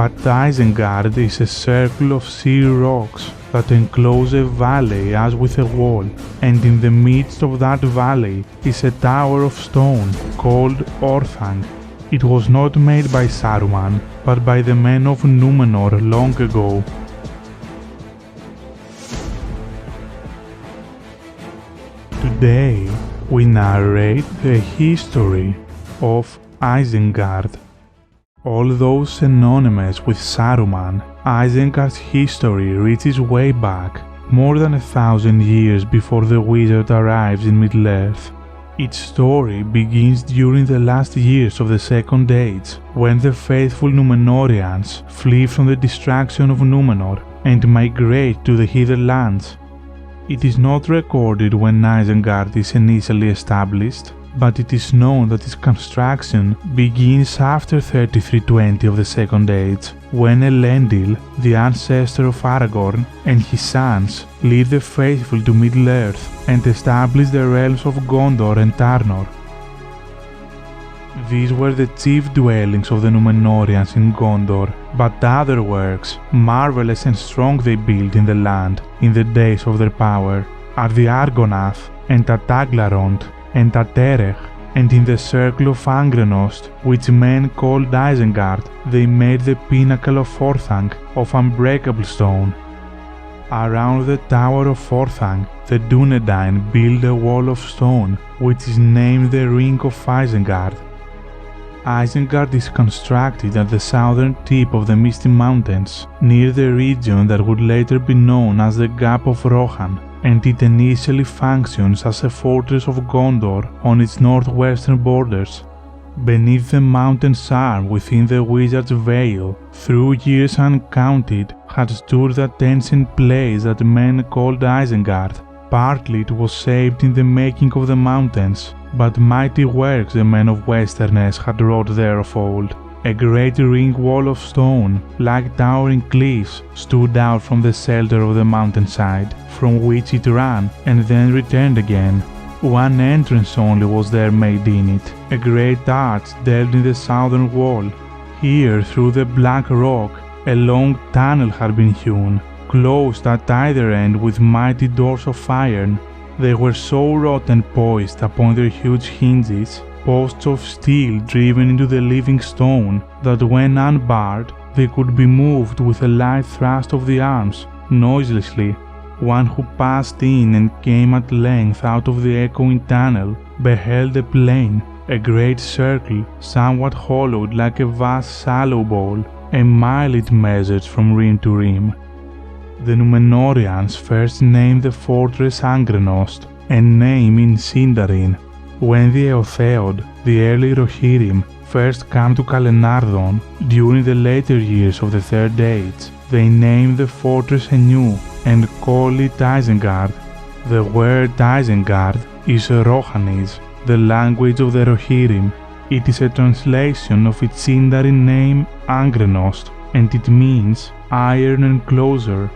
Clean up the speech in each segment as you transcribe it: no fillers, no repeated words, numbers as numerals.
but Isengard is a circle of sea rocks that enclose a valley as with a wall, and in the midst of that valley is a tower of stone called Orthanc. It was not made by Saruman, but by the men of Númenor long ago. Today, we narrate the history of Isengard. Although synonymous with Saruman, Isengard's history reaches way back, more than 1,000 years before the wizard arrives in Middle-earth. Its story begins during the last years of the Second Age, when the faithful Númenóreans flee from the destruction of Númenor and migrate to the Hither Lands. It is not recorded when Isengard is initially established, but it is known that its construction begins after 3320 of the Second Age, when Elendil, the ancestor of Aragorn, and his sons lead the faithful to Middle-earth and establish the realms of Gondor and Arnor. These were the chief dwellings of the Númenóreans in Gondor, but other works, marvelous and strong they built in the land in the days of their power, are the Argonath and at Aglarond and at Erech, and in the circle of Angrenost, which men called Isengard, they made the pinnacle of Orthanc of unbreakable stone. Around the Tower of Orthanc, the Dunlendings built a wall of stone, which is named the Ring of Isengard. Isengard is constructed at the southern tip of the Misty Mountains, near the region that would later be known as the Gap of Rohan, and it initially functions as a fortress of Gondor on its northwestern borders. Beneath the mountain's arm within the Wizard's Vale, through years uncounted, had stood that ancient place that men called Isengard. Partly it was shaped in the making of the mountains, but mighty works the men of Westerness had wrought there of old. A great ring wall of stone, like towering cliffs, stood out from the shelter of the mountainside, from which it ran and then returned again. One entrance only was there made in it, a great arch delved in the southern wall. Here, through the black rock, a long tunnel had been hewn, closed at either end with mighty doors of iron. They were so wrought and poised upon their huge hinges, posts of steel driven into the living stone, that when unbarred they could be moved with a light thrust of the arms, noiselessly. One who passed in and came at length out of the echoing tunnel beheld a plain, a great circle, somewhat hollowed like a vast sallow bowl. A mile it measured from rim to rim. The Númenóreans first named the fortress Angrenost, a name in Sindarin. When the Eotheod, the early Rohirrim, first came to Calenardon during the later years of the Third Age, they named the fortress anew and called it Isengard. The word Isengard is Rohanese, the language of the Rohirrim. It is a translation of its Sindarin name Angrenost, and it means iron enclosure.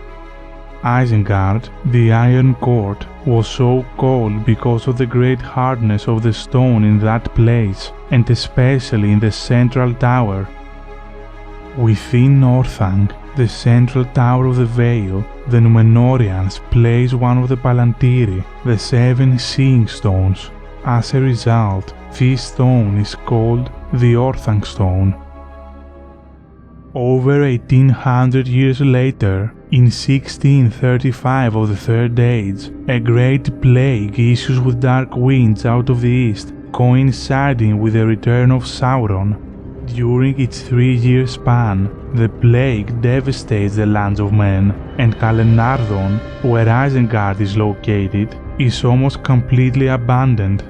Isengard, the Iron Court, was so called because of the great hardness of the stone in that place, and especially in the central tower. Within Orthanc, the central tower of the Vale, the Númenóreans place one of the Palantír, the 7 seeing stones. As a result, this stone is called the Orthanc stone. Over 1800 years later, in 1635 of the Third Age, a great plague issues with dark winds out of the east, coinciding with the return of Sauron. During its 3-year span, the plague devastates the lands of men, and Calenardon, where Isengard is located, is almost completely abandoned.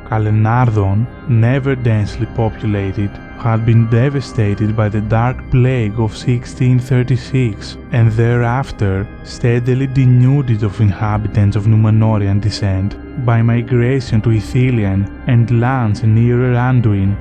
Calenardon, never densely populated, had been devastated by the Dark Plague of 1636 and thereafter steadily denuded of inhabitants of Númenórean descent by migration to Ithilien and lands nearer Anduin.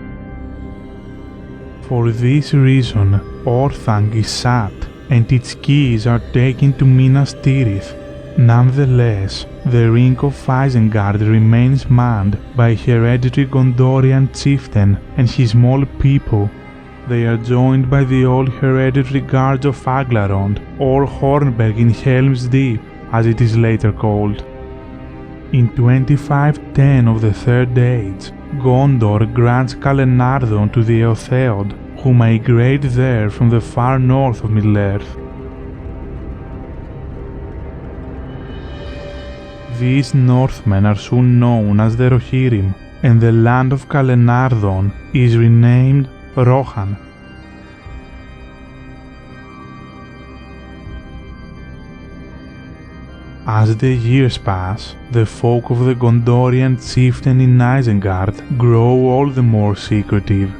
For this reason, Orthanc is sacked and its keys are taken to Minas Tirith. Nonetheless, the Ring of Isengard remains manned by hereditary Gondorian Chieftain and his small people. they are joined by the old hereditary guards of Aglarond, or Hornberg in Helm's Deep, as it is later called. In 2510 of the Third Age, Gondor grants Calenardon to the Eotheod, who migrate there from the far north of Middle-earth. These Northmen are soon known as the Rohirrim, and the land of Calenardon is renamed Rohan. As the years pass, the folk of the Gondorian chieftain in Isengard grow all the more secretive.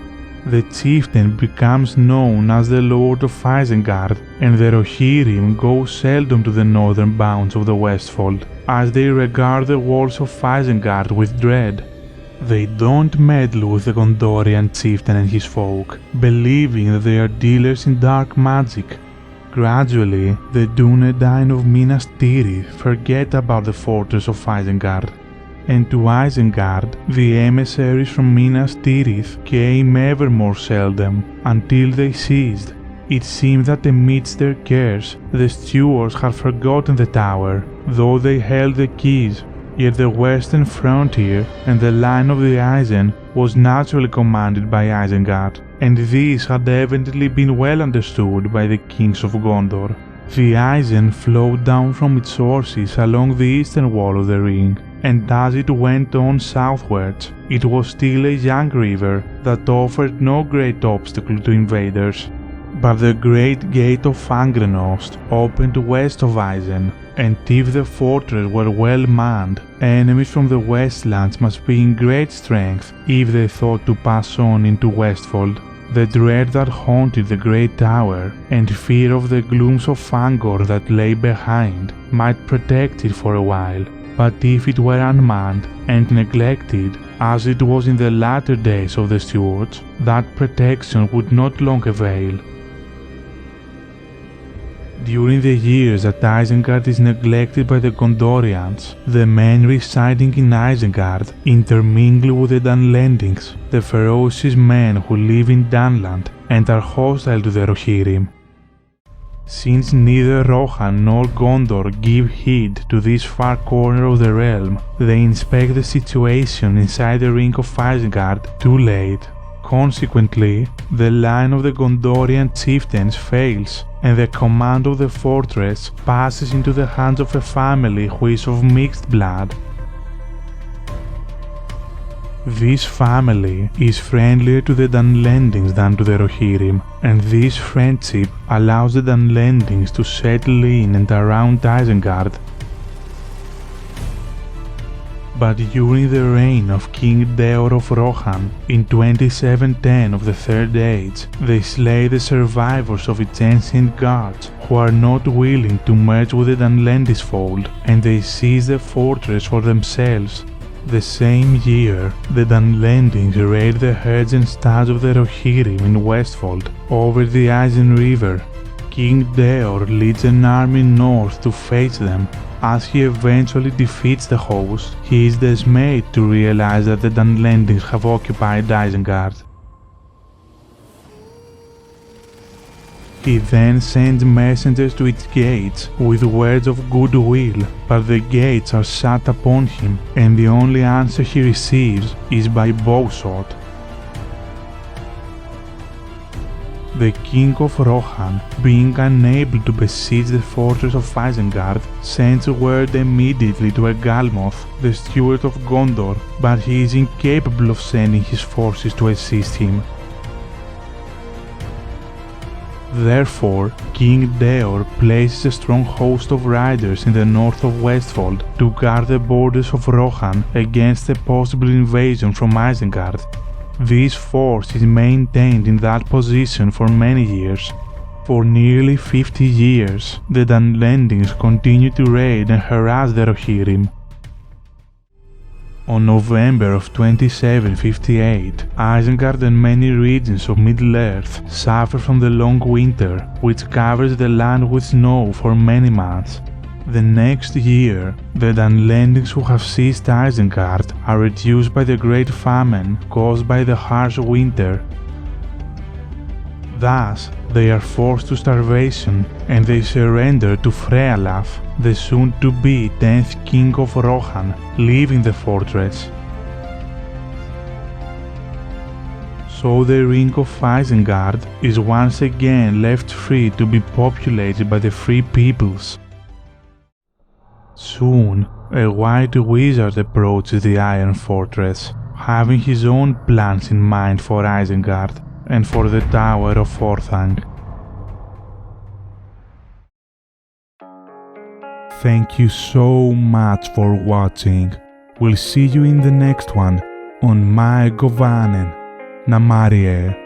The chieftain becomes known as the Lord of Isengard, and the Rohirrim go seldom to the northern bounds of the Westfold, as they regard the walls of Isengard with dread. They don't meddle with the Gondorian chieftain and his folk, believing that they are dealers in dark magic. Gradually, the Dunlendings of Minas Tirith forget about the fortress of Isengard, and to Isengard the emissaries from Minas Tirith came ever more seldom, until they ceased. It seemed that amidst their cares, the stewards had forgotten the tower, though they held the keys. Yet the western frontier and the line of the Isen was naturally commanded by Isengard, and this had evidently been well understood by the kings of Gondor. The Isen flowed down from its sources along the eastern wall of the ring, and as it went on southwards, it was still a young river that offered no great obstacle to invaders. But the great gate of Angrenost opened west of Isen, and if the fortress were well manned, enemies from the Westlands must be in great strength if they thought to pass on into Westfold. The dread that haunted the great tower, and fear of the glooms of Fangor that lay behind, might protect it for a while, but if it were unmanned and neglected, as it was in the latter days of the Stewards, that protection would not long avail. During the years that Isengard is neglected by the Gondorians, the men residing in Isengard intermingle with the Dunlendings, the ferocious men who live in Dunland and are hostile to the Rohirrim. Since neither Rohan nor Gondor give heed to this far corner of the realm, they inspect the situation inside the ring of Isengard too late. Consequently, the line of the Gondorian chieftains fails, and the command of the fortress passes into the hands of a family who is of mixed blood. This family is friendlier to the Dunlendings than to the Rohirrim, and this friendship allows the Dunlendings to settle in and around Isengard. But during the reign of King Tower of Rohan, in 2710 of the Third Age, they slay the survivors of its ancient guards, who are not willing to merge with the Dunlendis fold, and they seize the fortress for themselves. The same year, the Dunlendings raid the herds and stads of the Rohirrim in Westfold, over the Isen River. King Deor leads an army north to face them. As he eventually defeats the host, he is dismayed to realize that the Dunlendings have occupied Isengard. He then sends messengers to its gates with words of goodwill, but the gates are shut upon him, and the only answer he receives is by bowshot. The king of Rohan, being unable to besiege the fortress of Isengard, sends word immediately to Egalmoth, the steward of Gondor, but he is incapable of sending his forces to assist him. Therefore, King Deor places a strong host of riders in the north of Westfold to guard the borders of Rohan against a possible invasion from Isengard. This force is maintained in that position for many years. For nearly 50 years, the Dunlendings continue to raid and harass the Rohirrim. On November of 2758, Isengard and many regions of Middle-earth suffer from the long winter, which covers the land with snow for many months. The next year, the Dunlendings who have seized Isengard are reduced by the great famine caused by the harsh winter. Thus, they are forced to starvation and they surrender to Frealaf, the soon-to-be 10th king of Rohan, leaving the fortress. So the ring of Isengard is once again left free to be populated by the free peoples. Soon, a white wizard approaches the Iron Fortress, having his own plans in mind for Isengard and for the Tower of Orthanc. Thank you so much for watching. We'll see you in the next one on My Govanen. Namarie.